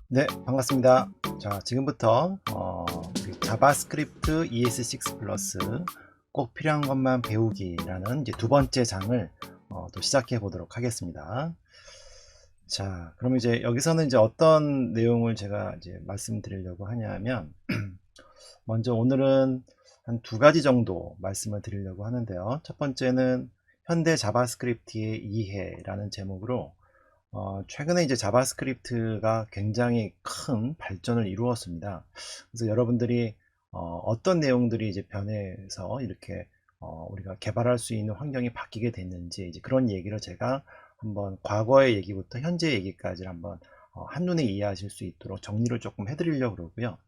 네, 반갑습니다. 자, 지금부터 우리 자바스크립트 ES6 플러스 꼭 필요한 것만 배우기라는 이제 두 번째 장을 또 시작해 보도록 하겠습니다. 자, 그럼 이제 여기서는 이제 어떤 내용을 제가 이제 말씀드리려고 하냐면, 먼저 오늘은 한 두 가지 정도 말씀을 드리려고 하는데요. 첫 번째는 현대 자바스크립트의 이해라는 제목으로 최근에 이제 자바스크립트가 굉장히 큰 발전을 이루었습니다. 그래서 여러분들이 떤 내용들이 이제 변해서 이렇게 우리가 개발할 수 있는 환경이 바뀌게 됐는지 이제 그런 얘기를 제가 한번 과거의 얘기부터 현재 얘기까지 한번 한눈에 이해하실 수 있도록 정리를 조금 해드리려고 그러고요.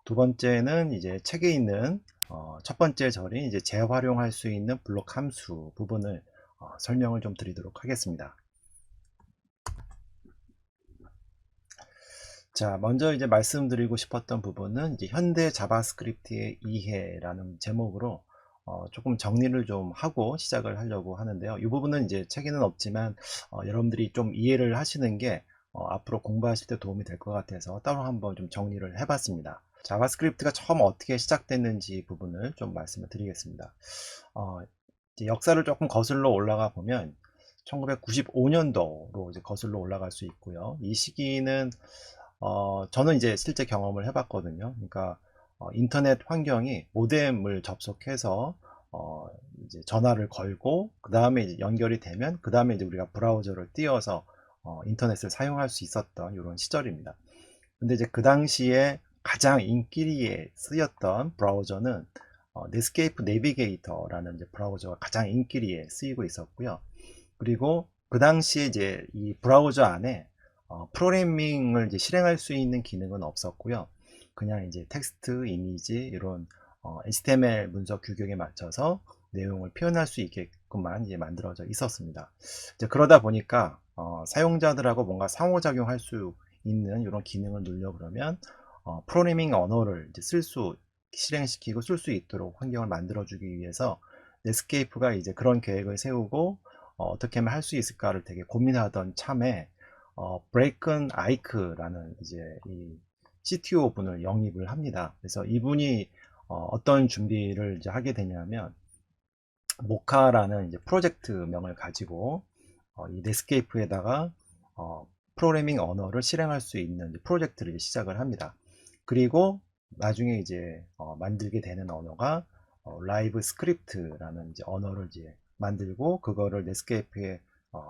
두 번째는 이제 책에 있는 첫 번째 절인 이제 재활용할 수 있는 블록 함수 부분을 설명을 좀 드리도록 하겠습니다. 자, 먼저 이제 말씀드리고 싶었던 부분은 이제 현대 자바스크립트의 이해라는 제목으로 조금 정리를 좀 하고 시작을 하려고 하는데요. 이 부분은 이제 책에는 없지만 여러분들이 좀 이해를 하시는 게 앞으로 공부하실 때 도움이 될 것 같아서 따로 한번 좀 정리를 해봤습니다. 자바스크립트가 처음 어떻게 시작됐는지 부분을 좀 말씀을 드리겠습니다. 어, 이제 역사를 조금 거슬러 올라가 보면 1995년도로 이제 거슬러 올라갈 수 있고요. 이 시기는 저는 이제 실제 경험을 해봤거든요. 그러니까 인터넷 환경이 모뎀을 접속해서 어, 이제 전화를 걸고 그 다음에 이제 연결이 되면 그 다음에 이제 우리가 브라우저를 띄워서 인터넷을 사용할 수 있었던 이런 시절입니다. 근데 이제 그 당시에 가장 인기리에 쓰였던 브라우저는 넷스케이프 내비게이터라는 이제 브라우저가 가장 인기리에 쓰이고 있었고요. 그리고 그 당시에 이제 이 브라우저 안에 프로그래밍을 이제 실행할 수 있는 기능은 없었고요. 그냥 이제 텍스트, 이미지 이런 HTML 문서 규격에 맞춰서 내용을 표현할 수 있게끔만 이제 만들어져 있었습니다. 이제 그러다 보니까 사용자들하고 뭔가 상호작용할 수 있는 이런 기능을 누려 그러면 프로그래밍 언어를 이제 실행시키고 쓸 수 있도록 환경을 만들어주기 위해서 넷스케이프가 이제 그런 계획을 세우고 떻게 하면 할 수 있을까를 되게 고민하던 참에 브레이큰 아이크라는 이제 이 CTO 분을 영입을 합니다. 그래서 이분이 떤 준비를 이제 하게 되냐면 모카라는 이제 프로젝트명을 가지고 이 넷스케이프에다가 프로그래밍 언어를 실행할 수 있는 프로젝트를 시작을 합니다. 그리고 나중에 이제 만들게 되는 언어가 라이브 스크립트라는 이제 언어를 이제 만들고 그거를 넷스케이프에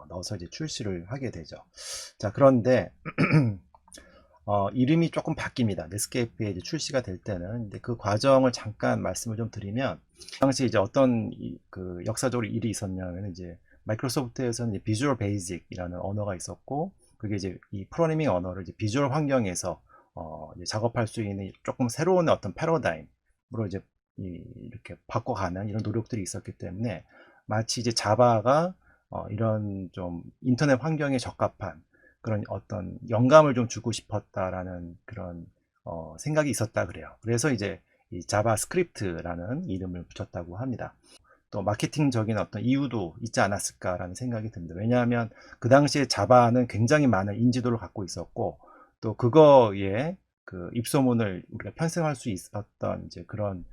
넣어서 이제 출시를 하게 되죠. 자, 그런데 이름이 조금 바뀝니다. 넷스케이프에 이제 출시가 될 때는. 근데 그 과정을 잠깐 말씀을 좀 드리면, 당시 이제 어떤 그 역사적으로 일이 있었냐면, 이제 마이크로소프트에서는 이제 비주얼 베이직이라는 언어가 있었고, 그게 이제 이 프로그래밍 언어를 이제 비주얼 환경에서 이제 작업할 수 있는 조금 새로운 어떤 패러다임으로 이제 이렇게 바꿔가는 이런 노력들이 있었기 때문에, 마치 이제 자바가 이런 좀 인터넷 환경에 적합한 그런 어떤 영감을 좀 주고 싶었다라는 그런 생각이 있었다 그래요. 그래서 이제 이 자바스크립트라는 이름을 붙였다고 합니다. 또 마케팅적인 어떤 이유도 있지 않았을까라는 생각이 듭니다. 왜냐하면 그 당시에 자바는 굉장히 많은 인지도를 갖고 있었고 또 그거에 그 입소문을 우리가 편승할 수 있었던 이제 그런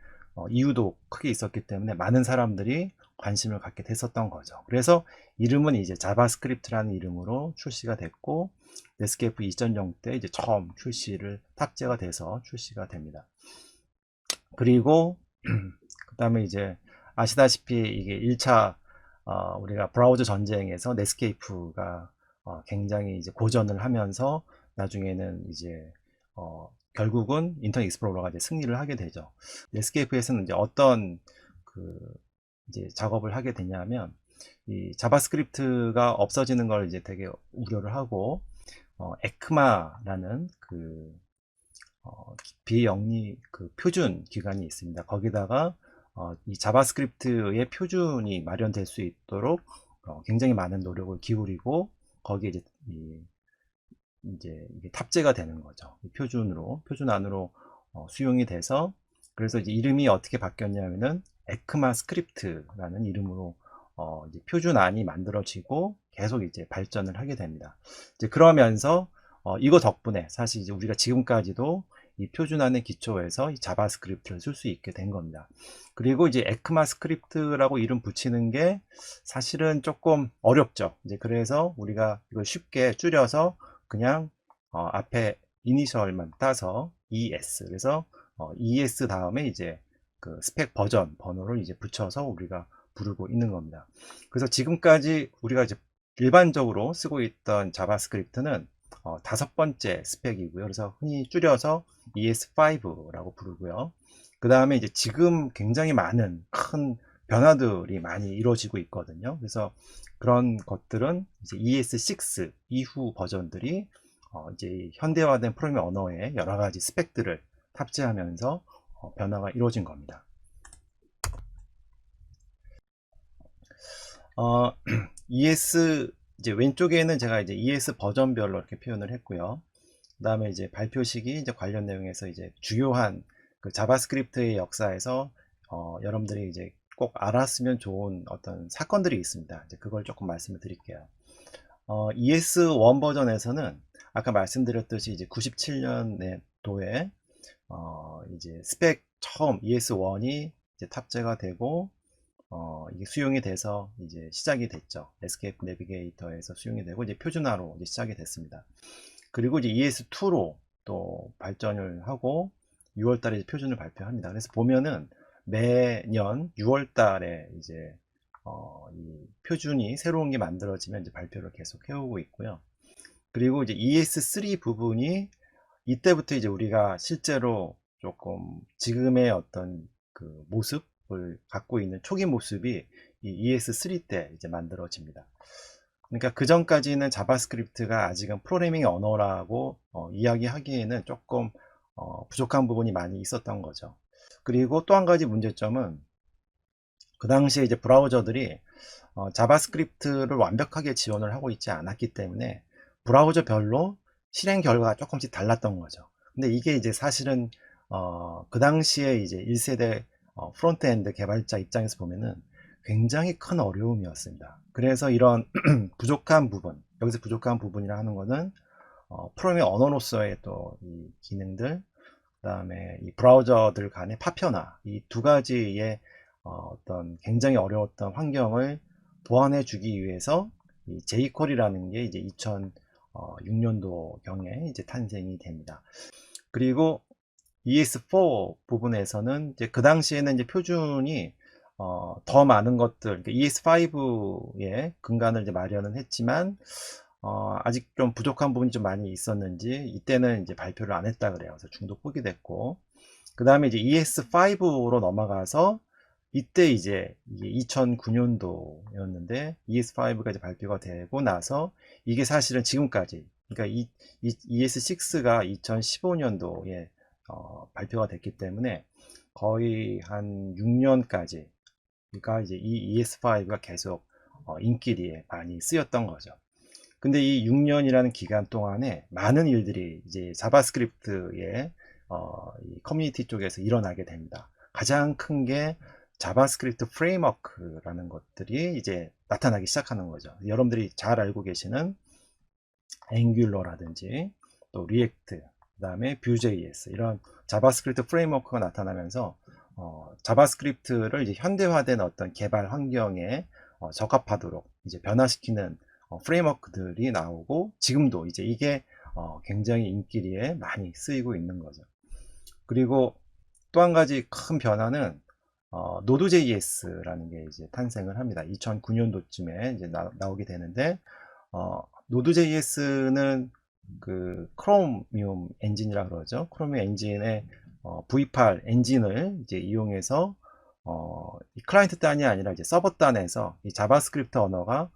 이유도 크게 있었기 때문에 많은 사람들이 관심을 갖게 됐었던 거죠. 그래서 이름은 이제 자바스크립트라는 이름으로 출시가 됐고 넷스케이프 2.0 때 이제 처음 출시를 탑재가 돼서 출시가 됩니다. 그리고 그 다음에 이제 아시다시피 이게 1차 우리가 브라우저 전쟁에서 넷스케이프가 굉장히 이제 고전을 하면서 나중에는 이제 결국은 인터넷 익스플로러가 이제 승리를 하게 되죠. 넷스케이프에서는 이제 어떤 그 이제 작업을 하게 되냐면 이 자바스크립트가 없어지는 걸 이제 되게 우려를 하고 에크마라는 그 비영리 그 표준 기관이 있습니다. 거기다가 이 자바스크립트의 표준이 마련될 수 있도록 굉장히 많은 노력을 기울이고 거기에 이제 이게 탑재가 되는 거죠. 표준 안으로 수용이 돼서 그래서 이제 이름이 어떻게 바뀌었냐면은 에크마 스크립트라는 이름으로 이제 표준안이 만들어지고 계속 이제 발전을 하게 됩니다. 이제 그러면서 이거 덕분에 사실 이제 우리가 지금까지도 이 표준화의 기초에서 이 자바스크립트를 쓸 수 있게 된 겁니다. 그리고 이제 에크마스크립트라고 이름 붙이는 게 사실은 조금 어렵죠. 이제 그래서 우리가 이걸 쉽게 줄여서 그냥 앞에 이니셜만 따서 ES, 그래서 ES 다음에 이제 그 스펙 버전 번호를 이제 붙여서 우리가 부르고 있는 겁니다. 그래서 지금까지 우리가 이제 일반적으로 쓰고 있던 자바스크립트는 5번째 스펙이고요. 그래서 흔히 줄여서 ES5라고 부르고요. 그 다음에 이제 지금 굉장히 많은 큰 변화들이 많이 이루어지고 있거든요. 그래서 그런 것들은 이제 ES6 이후 버전들이 이제 현대화된 프로그래밍 언어에 여러 가지 스펙들을 탑재하면서 변화가 이루어진 겁니다. ES 이제 왼쪽에는 제가 이제 ES 버전별로 이렇게 표현을 했고요. 그 다음에 이제 발표식이 이제 관련 내용에서 이제 주요한 그 자바스크립트의 역사에서 여러분들이 이제 꼭 알았으면 좋은 어떤 사건들이 있습니다. 이제 그걸 조금 말씀을 드릴게요. ES1 버전에서는 아까 말씀드렸듯이 이제 97년도에 이제 스펙 처음 ES1이 이제 탑재가 되고 이게 수용이 돼서 이제 시작이 됐죠. 에스케이프 내비게이터에서 수용이 되고 이제 표준화로 이제 시작이 됐습니다. 그리고 이제 ES2로 또 발전을 하고 6월 달에 표준을 발표합니다. 그래서 보면은 매년 6월 달에 이제 이 표준이 새로운 게 만들어지면 이제 발표를 계속 해오고 있고요. 그리고 이제 ES3 부분이 이때부터 이제 우리가 실제로 조금 지금의 어떤 그 모습을 갖고 있는 초기 모습이 이 ES3 때 이제 만들어집니다. 그러니까 그 전까지는 자바스크립트가 아직은 프로그래밍 언어라고 이야기하기에는 조금 부족한 부분이 많이 있었던 거죠. 그리고 또 한 가지 문제점은 그 당시에 이제 브라우저들이 자바스크립트를 완벽하게 지원을 하고 있지 않았기 때문에 브라우저별로 실행 결과가 조금씩 달랐던 거죠. 근데 이게 이제 사실은 그 당시에 이제 1세대 프론트엔드 개발자 입장에서 보면은 굉장히 큰 어려움이었습니다. 그래서 이런 부족한 부분, 여기서 부족한 부분이라 하는 거는 프로그래밍 언어로서의 또 이 기능들, 그 다음에 이 브라우저들 간의 파편화, 이 두 가지의 어떤 굉장히 어려웠던 환경을 보완해 주기 위해서 이 jQuery라는 게 이제 2006년도 경에 이제 탄생이 됩니다. 그리고 ES4 부분에서는 이제 그 당시에는 이제 표준이 더 많은 것들, 그러니까 ES5의 근간을 이제 마련은 했지만 아직 좀 부족한 부분이 좀 많이 있었는지 이때는 이제 발표를 안 했다 그래요. 그래서 중도 포기됐고, 그 다음에 이제 ES5로 넘어가서 이때 이제 이게 2009년도였는데 ES5가 이제 발표가 되고 나서 이게 사실은 지금까지, 그러니까 이 ES6가 2015년도에 발표가 됐기 때문에 거의 한 6년까지, 그러니까 이제 이 ES5가 계속 인기리에 많이 쓰였던 거죠. 근데 이 6년이라는 기간 동안에 많은 일들이 이제 자바스크립트의 이 커뮤니티 쪽에서 일어나게 됩니다. 가장 큰 게 자바스크립트 프레임워크라는 것들이 이제 나타나기 시작하는 거죠. 여러분들이 잘 알고 계시는 앵귤러라든지 또 리액트, 그 다음에 뷰.js 이런 자바스크립트 프레임워크가 나타나면서 자바스크립트를 이제 현대화된 어떤 개발 환경에 적합하도록 이제 변화시키는 프레임워크들이 나오고 지금도 이제 이게 굉장히 인기리에 많이 쓰이고 있는 거죠. 그리고 또 한 가지 큰 변화는 노드.js라는 게 이제 탄생을 합니다. 2009년도쯤에 이제 나오게 되는데 노드.js는 그 크로미움 엔진이라 그러죠. 크로미움 엔진의 V8 엔진을 이제 이용해서 클라이언트 단이 아니라 이제 서버 단에서 이 자바스크립트 언어가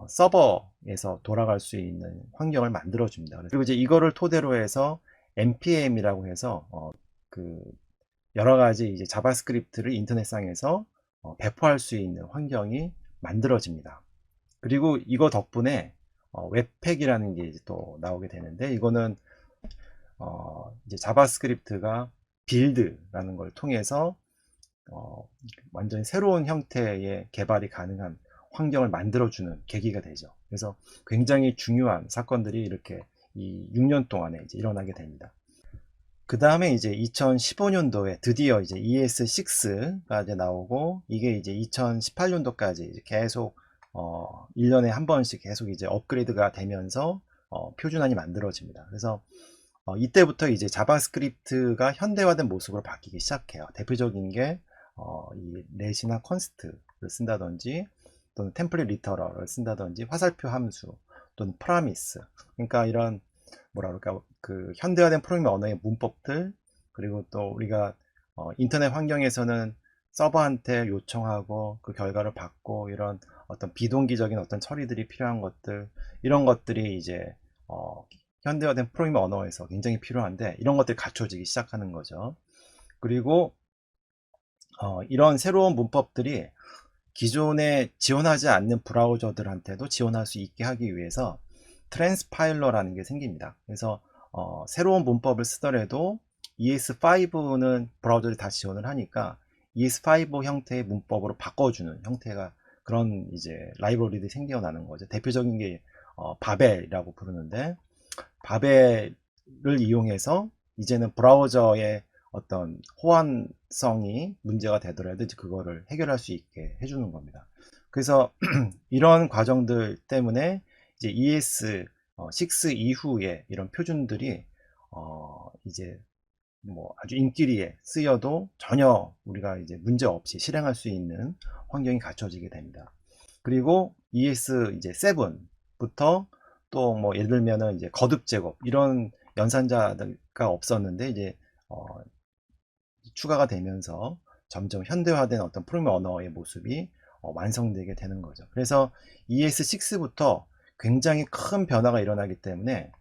서버에서 돌아갈 수 있는 환경을 만들어 줍니다. 그리고 이제 이거를 토대로 해서 npm이라고 해서 그 여러 가지 이제 자바스크립트를 인터넷상에서 배포할 수 있는 환경이 만들어집니다. 그리고 이거 덕분에 웹팩이라는 게 이제 또 나오게 되는데, 이거는 이제 자바스크립트가 빌드라는 걸 통해서 완전히 새로운 형태의 개발이 가능한 환경을 만들어주는 계기가 되죠. 그래서 굉장히 중요한 사건들이 이렇게 이 6년 동안에 이제 일어나게 됩니다. 그 다음에 이제 2015년도에 드디어 이제 ES6가 이제 나오고, 이게 이제 2018년도까지 이제 계속 1년에 한 번씩 계속 이제 업그레이드가 되면서 표준안이 만들어집니다. 그래서 이때부터 이제 자바스크립트가 현대화된 모습으로 바뀌기 시작해요. 대표적인 게 이 렛이나 컨스트를 쓴다든지, 또는 템플릿 리터럴을 쓴다든지, 화살표 함수 또는 프라미스, 그러니까 이런 뭐라 그럴까, 그 현대화된 프로그래밍 언어의 문법들, 그리고 또 우리가 인터넷 환경에서는 서버한테 요청하고 그 결과를 받고, 이런 어떤 비동기적인 어떤 처리들이 필요한 것들, 이런 것들이 이제 현대화된 프로그래밍 언어에서 굉장히 필요한데, 이런 것들이 갖춰지기 시작하는 거죠. 그리고 이런 새로운 문법들이 기존에 지원하지 않는 브라우저들한테도 지원할 수 있게 하기 위해서 트랜스파일러라는 게 생깁니다. 그래서 새로운 문법을 쓰더라도 ES5는 브라우저들이 다 지원을 하니까 ES5 형태의 문법으로 바꿔주는 형태가, 그런 이제 라이브러리들이 생겨나는 거죠. 대표적인 게 바벨이라고 부르는데, 바벨을 이용해서 이제는 브라우저의 어떤 호환성이 문제가 되더라도 이제 그거를 해결할 수 있게 해주는 겁니다. 그래서 이런 과정들 때문에 이제 ES6 이후에 이런 표준들이 이제 뭐 아주 인기리에 쓰여도 전혀 우리가 이제 문제 없이 실행할 수 있는 환경이 갖춰지게 됩니다. 그리고 ES 이제 7부터 또 뭐 예를 들면은 이제 거듭 제곱 이런 연산자가 없었는데, 이제 추가가 되면서 점점 현대화된 어떤 프로그래밍 언어의 모습이 완성되게 되는 거죠. 그래서 ES6부터 굉장히 큰 변화가 일어나기 때문에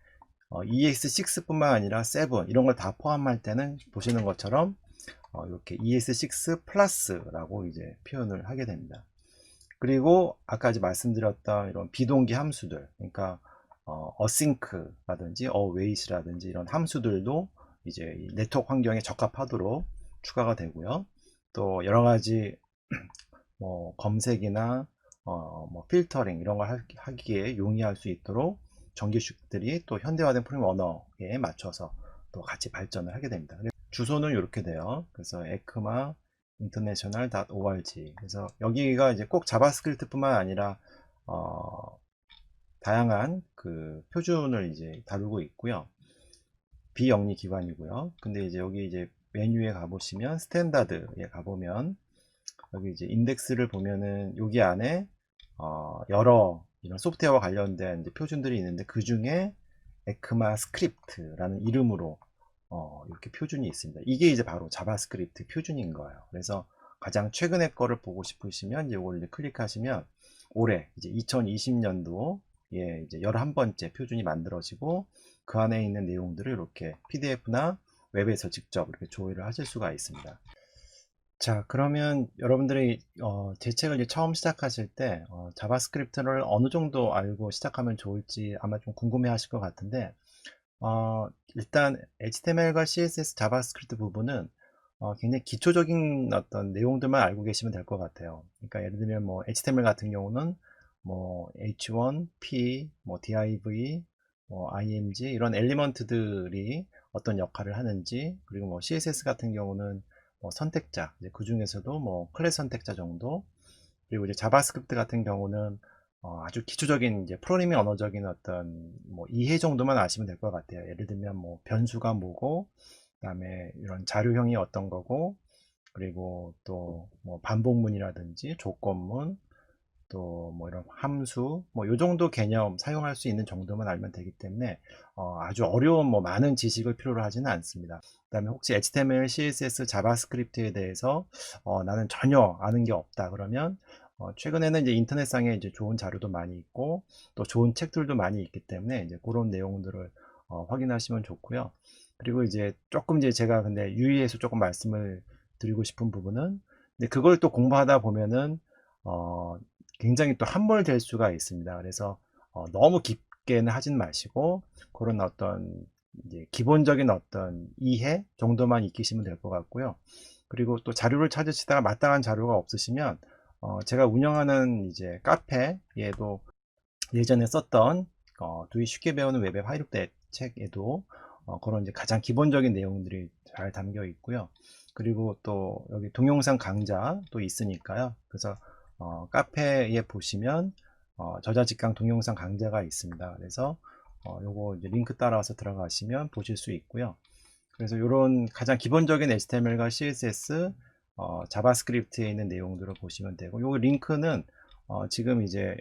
ES6뿐만 아니라 7 이런 걸 다 포함할 때는 보시는 것처럼 이렇게 ES6 플러스라고 이제 표현을 하게 됩니다. 그리고 아까 이제 말씀드렸던 이런 비동기 함수들, 그러니까 어싱크라든지 어웨이트라든지 이런 함수들도 이제 이 네트워크 환경에 적합하도록 추가가 되고요. 또 여러 가지 뭐 검색이나 뭐 필터링 이런 걸 하기에 용이할 수 있도록 정규식들이 또 현대화된 프로그래밍 언어에 맞춰서 또 같이 발전을 하게 됩니다. 주소는 이렇게 돼요. 그래서 에크마 international.org. 그래서 여기가 이제 꼭 자바스크립트뿐만 아니라 다양한 그 표준을 이제 다루고 있고요. 비영리 기관이고요. 근데 이제 여기 이제 메뉴에 가보시면 스탠다드에 가보면 여기 이제 인덱스를 보면은 여기 안에 여러 이런 소프트웨어와 관련된 이제 표준들이 있는데, 그 중에 에크마 스크립트라는 이름으로 이렇게 표준이 있습니다. 이게 이제 바로 자바스크립트 표준인 거예요. 그래서 가장 최근의 거를 보고 싶으시면 이걸 이제 클릭하시면 올해 이제 2020년도에 이제 11번째 표준이 만들어지고, 그 안에 있는 내용들을 이렇게 PDF나 웹에서 직접 이렇게 조회를 하실 수가 있습니다. 자, 그러면 여러분들이 제 책을 이제 처음 시작하실 때 자바스크립트를 어느 정도 알고 시작하면 좋을지 아마 좀 궁금해 하실 것 같은데, 일단 HTML과 CSS 자바스크립트 부분은 굉장히 기초적인 어떤 내용들만 알고 계시면 될 것 같아요. 그러니까 예를 들면 뭐 HTML 같은 경우는 뭐 H1, P, 뭐 div, 뭐 img 이런 엘리먼트들이 어떤 역할을 하는지, 그리고 뭐 CSS 같은 경우는 뭐 선택자, 그 중에서도 뭐 클래스 선택자 정도, 그리고 이제 자바스크립트 같은 경우는 아주 기초적인 이제 프로그래밍 언어적인 어떤 뭐 이해 정도만 아시면 될 것 같아요. 예를 들면 뭐 변수가 뭐고, 그다음에 이런 자료형이 어떤 거고, 그리고 또 뭐 반복문이라든지 조건문, 또 뭐 이런 함수, 뭐 요 정도 개념 사용할 수 있는 정도만 알면 되기 때문에 아주 어려운 뭐 많은 지식을 필요로 하지는 않습니다. 그다음에 혹시 HTML, CSS, 자바스크립트에 대해서 나는 전혀 아는 게 없다 그러면 최근에는 이제 인터넷상에 이제 좋은 자료도 많이 있고 또 좋은 책들도 많이 있기 때문에 이제 그런 내용들을 확인하시면 좋고요. 그리고 이제 조금 이제 제가 근데 유의해서 조금 말씀을 드리고 싶은 부분은, 근데 그걸 또 공부하다 보면은 굉장히 또 함몰될 수가 있습니다. 그래서 너무 깊게는 하진 마시고 그런 어떤 이제 기본적인 어떤 이해 정도만 익히시면 될 것 같고요. 그리고 또 자료를 찾으시다가 마땅한 자료가 없으시면 제가 운영하는 이제 카페에도 예전에 썼던 두이 쉽게 배우는 웹의 화이트 책에도 그런 이제 가장 기본적인 내용들이 잘 담겨 있고요. 그리고 또 여기 동영상 강좌 또 있으니까요. 그래서 카페에 보시면 저자직강 동영상 강좌가 있습니다. 그래서 요거 이제 링크 따라서 들어가시면 보실 수 있고요. 그래서 이런 가장 기본적인 HTML과 CSS, 자바스크립트에 있는 내용들을 보시면 되고, 요 링크는 지금 이제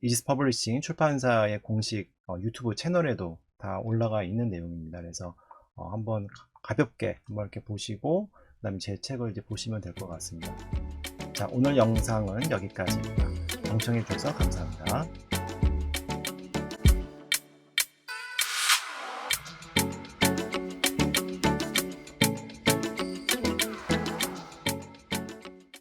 이지스 퍼블리싱 출판사의 공식 유튜브 채널에도 다 올라가 있는 내용입니다. 그래서 한번 가볍게 한번 이렇게 보시고, 그 다음에 제 책을 이제 보시면 될 것 같습니다. 자, 오늘 영상은 여기까지입니다. 경청해 주셔서 감사합니다.